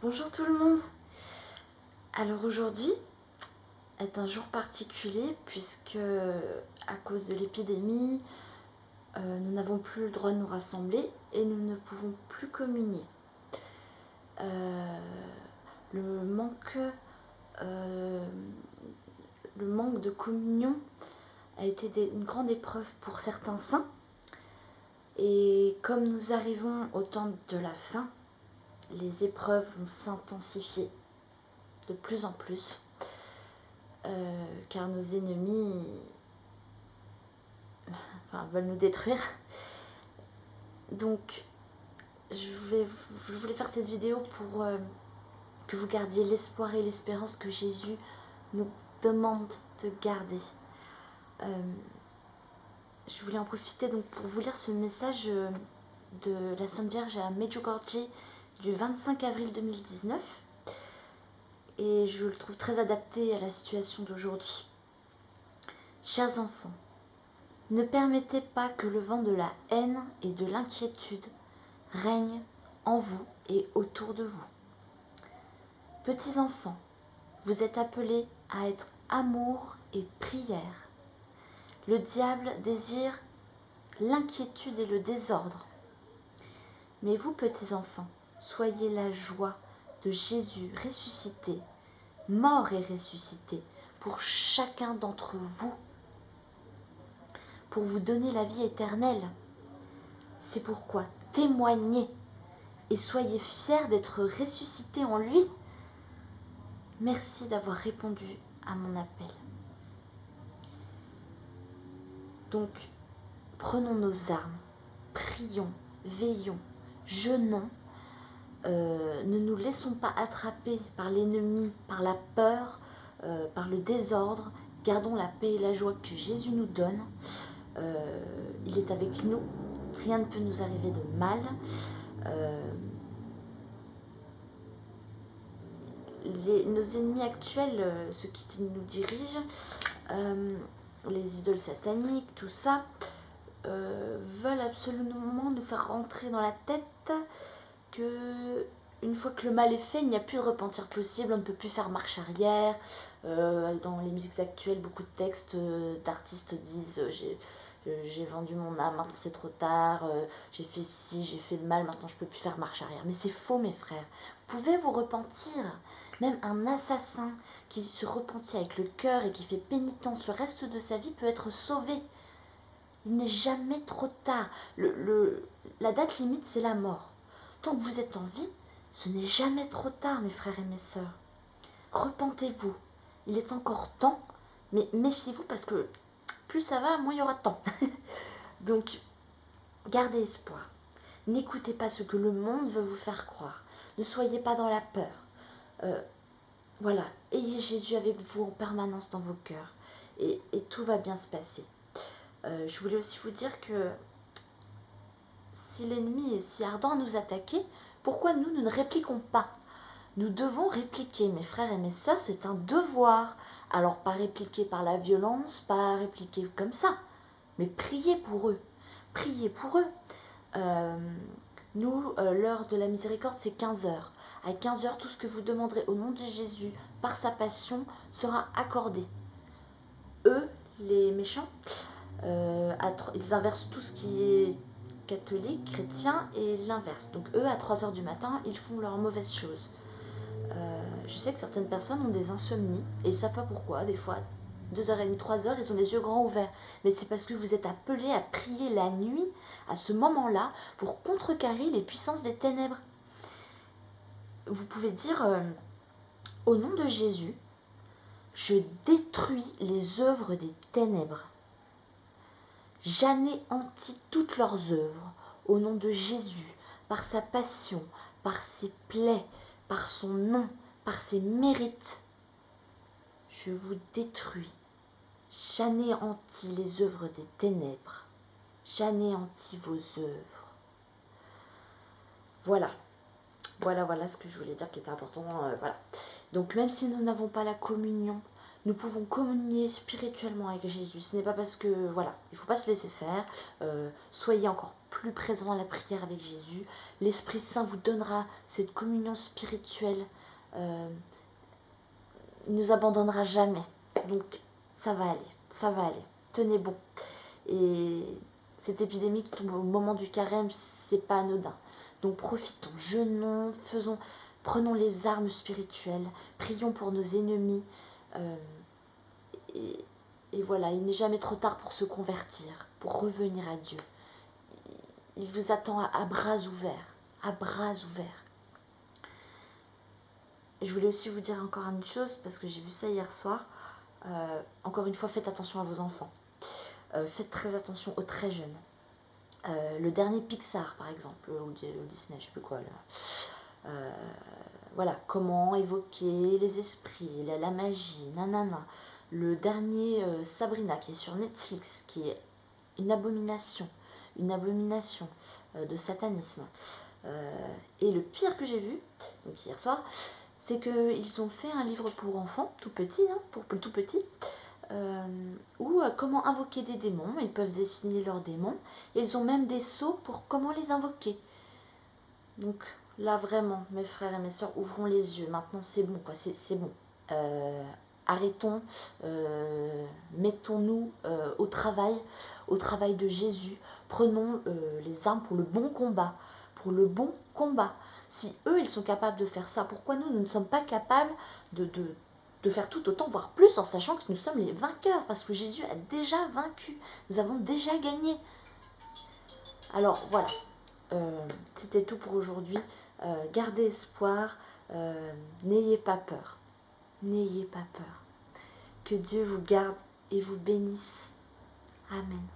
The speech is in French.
Bonjour tout le monde. Alors aujourd'hui est un jour particulier puisque à cause de l'épidémie, nous n'avons plus le droit de nous rassembler et nous ne pouvons plus communier. Le manque de communion a été une grande épreuve pour certains saints. Et comme nous arrivons au temps de la fin, les épreuves vont s'intensifier de plus en plus, car nos ennemis veulent nous détruire. Donc je voulais faire cette vidéo pour que vous gardiez l'espoir et l'espérance que Jésus nous demande de garder. Je voulais en profiter donc pour vous lire ce message de la Sainte Vierge à Medjugorje du 25 avril 2019. Et je le trouve très adapté à la situation d'aujourd'hui. Chers enfants, ne permettez pas que le vent de la haine et de l'inquiétude règne en vous et autour de vous. Petits enfants, vous êtes appelés à être amour et prière. Le diable désire l'inquiétude et le désordre. Mais vous, petits enfants, soyez la joie de Jésus ressuscité, mort et ressuscité, pour chacun d'entre vous, pour vous donner la vie éternelle. C'est pourquoi témoignez et soyez fiers d'être ressuscités en lui. Merci d'avoir répondu à mon appel. Donc, prenons nos armes, prions, veillons, jeûnons, ne nous laissons pas attraper par l'ennemi, par la peur, par le désordre. Gardons la paix et la joie que Jésus nous donne. Il est avec nous, rien ne peut nous arriver de mal. Nos ennemis actuels, ceux qui nous dirigent, les idoles sataniques, tout ça, veulent absolument nous faire rentrer dans la tête que une fois que le mal est fait, il n'y a plus de repentir possible, on ne peut plus faire marche arrière. Dans les musiques actuelles, beaucoup de textes d'artistes disent j'ai vendu mon âme, maintenant c'est trop tard, j'ai fait ci, j'ai fait le mal, maintenant je ne peux plus faire marche arrière. Mais c'est faux, mes frères. Vous pouvez vous repentir. Même un assassin qui se repentit avec le cœur et qui fait pénitence le reste de sa vie peut être sauvé. Il n'est jamais trop tard. La date limite, c'est la mort. Tant que vous êtes en vie, ce n'est jamais trop tard, mes frères et mes sœurs. Repentez-vous. Il est encore temps, mais méfiez-vous parce que plus ça va, moins il y aura de temps. Donc, gardez espoir. N'écoutez pas ce que le monde veut vous faire croire. Ne soyez pas dans la peur. Voilà, ayez Jésus avec vous en permanence dans vos cœurs. Et tout va bien se passer. Je voulais aussi vous dire que si l'ennemi est si ardent à nous attaquer, pourquoi nous ne répliquons pas? Nous devons répliquer, mes frères et mes sœurs, c'est un devoir. Alors pas répliquer par la violence, pas répliquer comme ça, mais priez pour eux. Priez pour eux. Nous, l'heure de la miséricorde, c'est 15 heures. À 15 heures, tout ce que vous demanderez au nom de Jésus, par sa passion, sera accordé. Eux, les méchants, ils inversent tout ce qui est catholique, chrétien, et l'inverse. Donc eux, à 3 heures du matin, ils font leurs mauvaises choses. Je sais que certaines personnes ont des insomnies, et ils ne savent pas pourquoi. Des fois, 2h30, 3h, ils ont les yeux grands ouverts. Mais c'est parce que vous êtes appelés à prier la nuit, à ce moment-là, pour contrecarrer les puissances des ténèbres. Vous pouvez dire, au nom de Jésus, je détruis les œuvres des ténèbres. J'anéantis toutes leurs œuvres, au nom de Jésus, par sa passion, par ses plaies, par son nom, par ses mérites. Je vous détruis. J'anéantis les œuvres des ténèbres. J'anéantis vos œuvres. Voilà. Voilà ce que je voulais dire qui était important. Voilà. Donc même si nous n'avons pas la communion, nous pouvons communier spirituellement avec Jésus. Ce n'est pas parce que, voilà, il ne faut pas se laisser faire. Soyez encore plus présent dans la prière avec Jésus. L'Esprit Saint vous donnera cette communion spirituelle. Il ne nous abandonnera jamais. Donc ça va aller, ça va aller. Tenez bon. Et cette épidémie qui tombe au moment du carême, c'est pas anodin. Donc profitons, jeûnons, prenons les armes spirituelles, prions pour nos ennemis. Et voilà, il n'est jamais trop tard pour se convertir, pour revenir à Dieu. Il vous attend à bras ouverts, à bras ouverts. Je voulais aussi vous dire encore une chose, parce que j'ai vu ça hier soir. Encore une fois, faites attention à vos enfants. Faites très attention aux très jeunes. Le dernier Pixar, par exemple, ou Disney, je sais plus quoi, là. Voilà, comment évoquer les esprits, la magie, nanana. Le dernier Sabrina, qui est sur Netflix, qui est une abomination de satanisme. Et le pire que j'ai vu, donc hier soir, c'est qu'ils ont fait un livre pour enfants, tout petit, pour tout petit, où comment invoquer des démons. Ils peuvent dessiner leurs démons. Et ils ont même des sceaux pour comment les invoquer. Donc là, vraiment, mes frères et mes sœurs, ouvrons les yeux. Maintenant, c'est bon, quoi. C'est bon. Arrêtons, mettons-nous au travail de Jésus. Prenons les armes pour le bon combat. Pour le bon combat. Si eux, ils sont capables de faire ça, pourquoi nous ne sommes pas capables de faire tout autant, voire plus, en sachant que nous sommes les vainqueurs, parce que Jésus a déjà vaincu. Nous avons déjà gagné. Alors, voilà. C'était tout pour aujourd'hui. Gardez espoir. N'ayez pas peur. N'ayez pas peur. Que Dieu vous garde et vous bénisse. Amen.